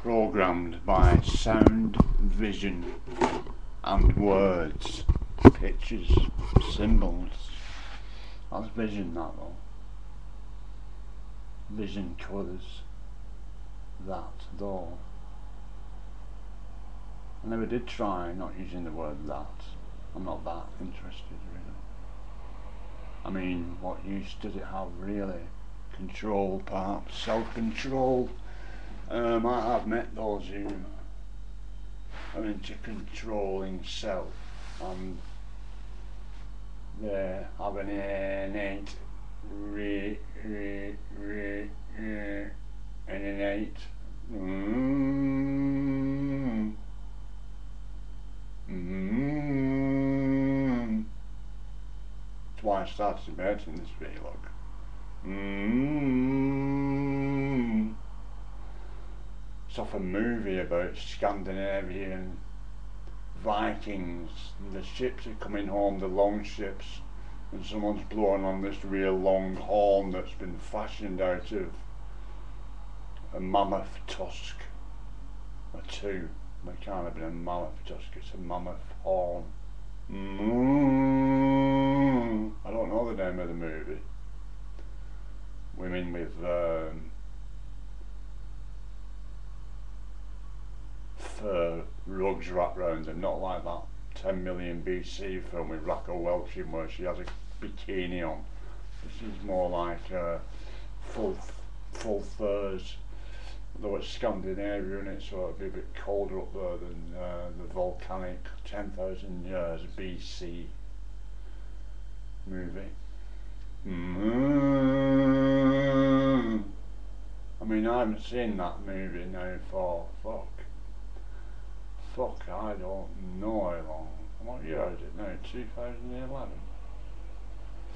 programmed by sound, vision and words, pictures, symbols. That's vision, that though. Vision colours that though. I never did try not using the word that. I'm not that interested really. I mean, what use does it have really? Control, perhaps, self-control. I've met those who are into controlling self, and they have an innate That's why I started debating this vlog. It's off a movie about Scandinavian Vikings, and the ships are coming home, the long ships, and someone's blowing on this real long horn that's been fashioned out of a mammoth tusk, or two. It can't have been a mammoth tusk, it's a mammoth horn. I don't know the name of the movie. Women with fur rugs wrapped round them, not like that 10 million BC film with Raquel Welch in where she has a bikini on. This is more like full furs, though it's Scandinavia in it, so it'll be a bit colder up there than the volcanic 10,000 years BC movie. I mean, I haven't seen that movie now for I don't know how long. What year is it now? 2011.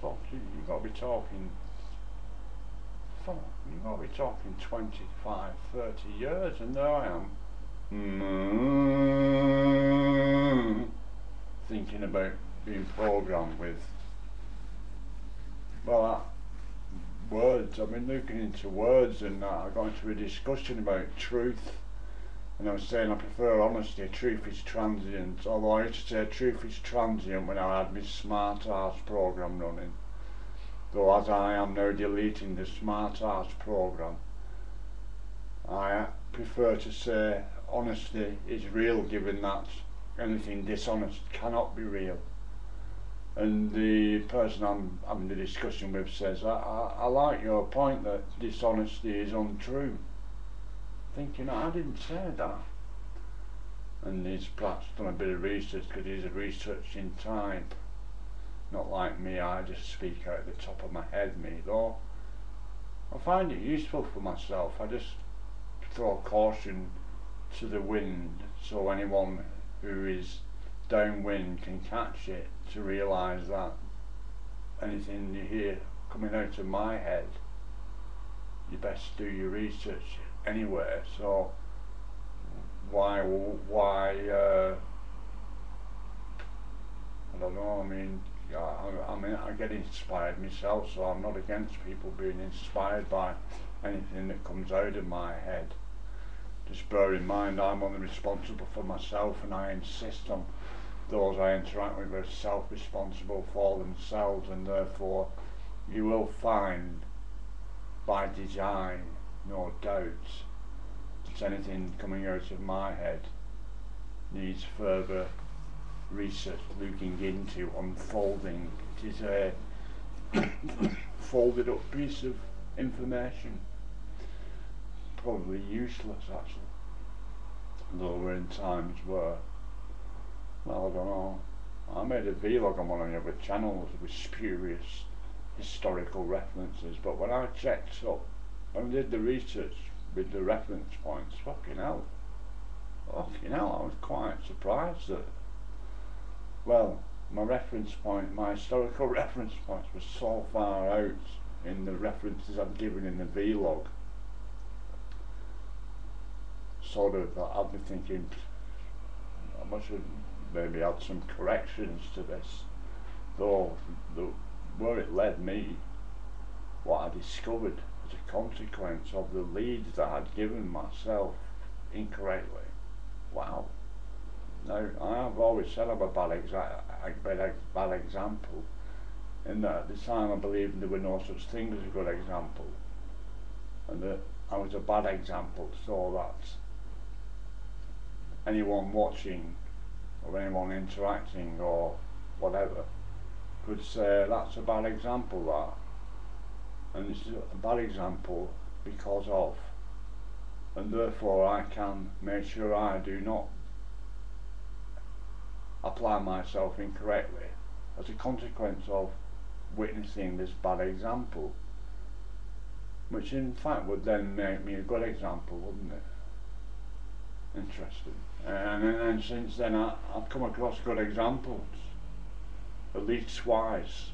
Fuck, you gotta be talking. Fuck, you gotta be talking 25, 30 years, and there I am. Thinking about being programmed with, well, words. I've been looking into words, and I got into a discussion about truth. And I was saying I prefer honesty. Truth is transient. Although I used to say truth is transient when I had my smart ass program running. Though as I am now deleting the smart ass program, I prefer to say honesty is real, given that anything dishonest cannot be real. And the person I'm having the discussion with says, I like your point that dishonesty is untrue. Thinking, I didn't say that. And he's perhaps done a bit of research, because he's a researching type. Not like me, I just speak out the top of my head, me, though. I find it useful for myself. I just throw caution to the wind, so anyone who is downwind can catch it, to realise that anything you hear coming out of my head, you best do your research anywhere. So why I don't know. I mean I get inspired myself, so I'm not against people being inspired by anything that comes out of my head. Just bear in mind, I'm only responsible for myself, and I insist on those I interact with are self-responsible for themselves, and therefore you will find by design, no doubt, that anything coming out of my head needs further research, looking into, unfolding. It is a folded up piece of information, probably useless actually, though we're in times where, well, I don't know. I made a vlog on one of the other channels with spurious historical references, but when I checked up and did the research with the reference points, fucking hell, I was quite surprised that, well, my historical reference points were so far out in the references I've given in the vlog, sort of that I've been thinking I must have maybe had some corrections to this, though where it led me, what I discovered as a consequence of the leads that I'd given myself incorrectly. Wow. Now, I have always said I'm a bad example, in that at the time I believed there were no such thing as a good example, and that I was a bad example, so that anyone watching or anyone interacting or whatever could say that's a bad example, that, and it's a bad example because of, and therefore I can make sure I do not apply myself incorrectly as a consequence of witnessing this bad example, which in fact would then make me a good example, wouldn't it? Interesting. And then since then I've come across good examples, at least twice,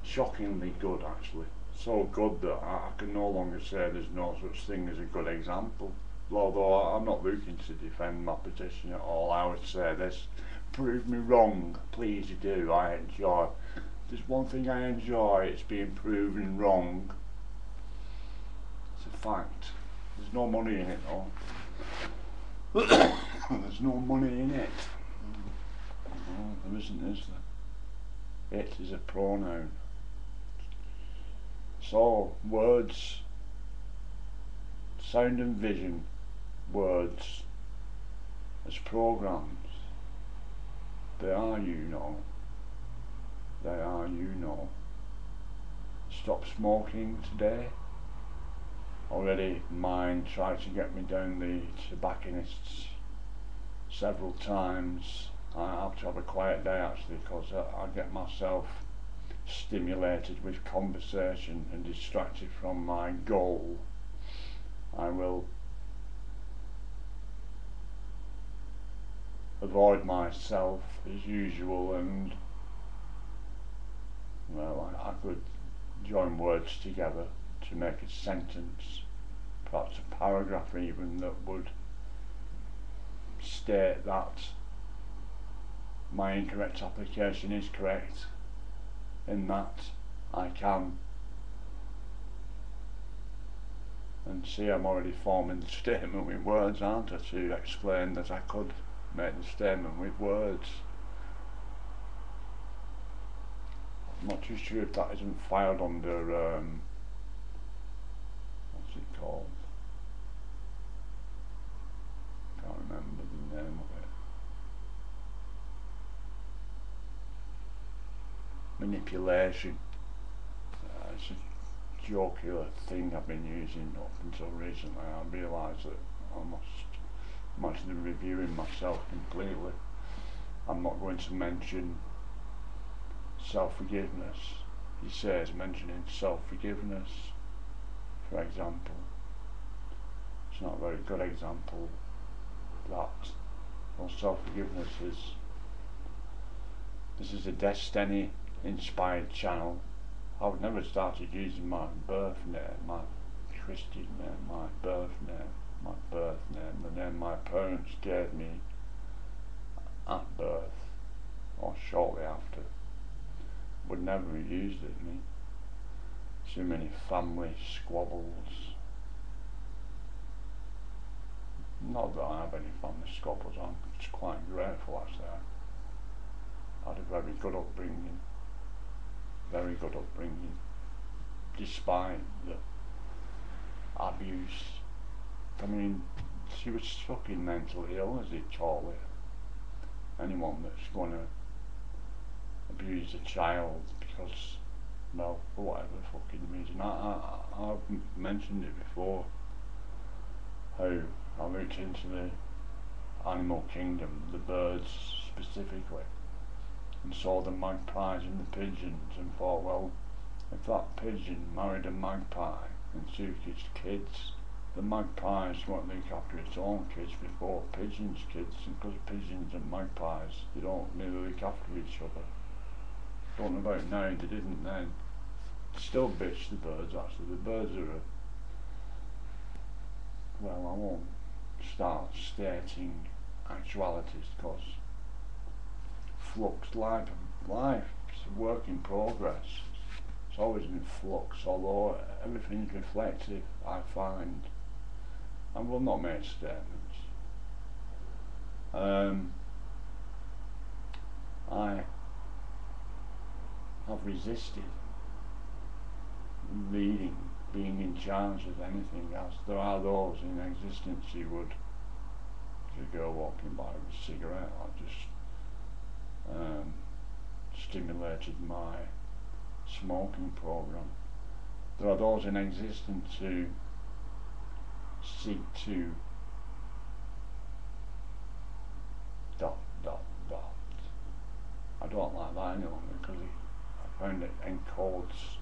shockingly good actually, so good that I can no longer say there's no such thing as a good example, although I'm not looking to defend my position at all. I would say this: prove me wrong, please do. I enjoy, there's one thing I enjoy, it's being proven wrong. It's a fact. There's no money in it though. There's no money in it. No, there isn't, is there? It is a pronoun. So, words, sound and vision, words as programs, they are, you know. They are, you know. Stop smoking today. Already mine tried to get me down the tobacconists several times. I have to have a quiet day actually, because I get myself stimulated with conversation and distracted from my goal. I will avoid myself as usual, and well, I could join words together to make a sentence, perhaps a paragraph even, that would state that my incorrect application is correct, in that I can, and see, I'm already forming the statement with words, aren't I, to explain that I could make the statement with words. I'm not too sure if that isn't filed under what's it called? Can't remember the name of it. Manipulation. It's a jocular thing I've been using up until recently. I realise that I'm actually reviewing myself completely. I'm not going to mention self-forgiveness. He says mentioning self-forgiveness, for example. It's not a very good example. That, well, self-forgiveness is, this is a Destiny inspired channel. I've never started using my birth name, my Christian name, my birth name, the name my parents gave me at birth or shortly after. Would never have used it, me. Too many family squabbles. Not that I have any family squabbles, I'm just quite grateful actually. I had a very good upbringing. Very good upbringing. Despite the abuse. I mean, she was fucking mentally ill, as they call it. Anyone that's going to abuse a child because, well, for whatever fucking reason. I've mentioned it before, how I looked into the animal kingdom, the birds specifically, and saw the magpies and the pigeons, and thought, well, if that pigeon married a magpie and took its kids, the magpies won't look after its own kids before pigeons' kids, and because pigeons and magpies, they don't really look after each other. Don't know about now, they didn't then. Still bitch the birds actually. The birds are well, I won't start stating actualities, because flux, life's a work in progress. It's always in flux, although everything's reflective, I find. I will not make statements. I have resisted leading, being in charge of anything, as there are those in existence who would, as a girl walking by with a cigarette, I just stimulated my smoking program. There are those in existence who seek to ... I don't like that any longer, because I found it encodes.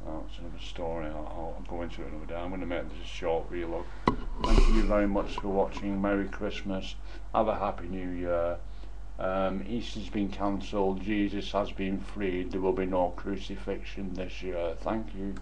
Oh, it's another story. I'll go into it another day. I'm going to make this a short vlog. Thank you very much for watching. Merry Christmas. Have a happy New Year. Easter's been cancelled. Jesus has been freed. There will be no crucifixion this year. Thank you.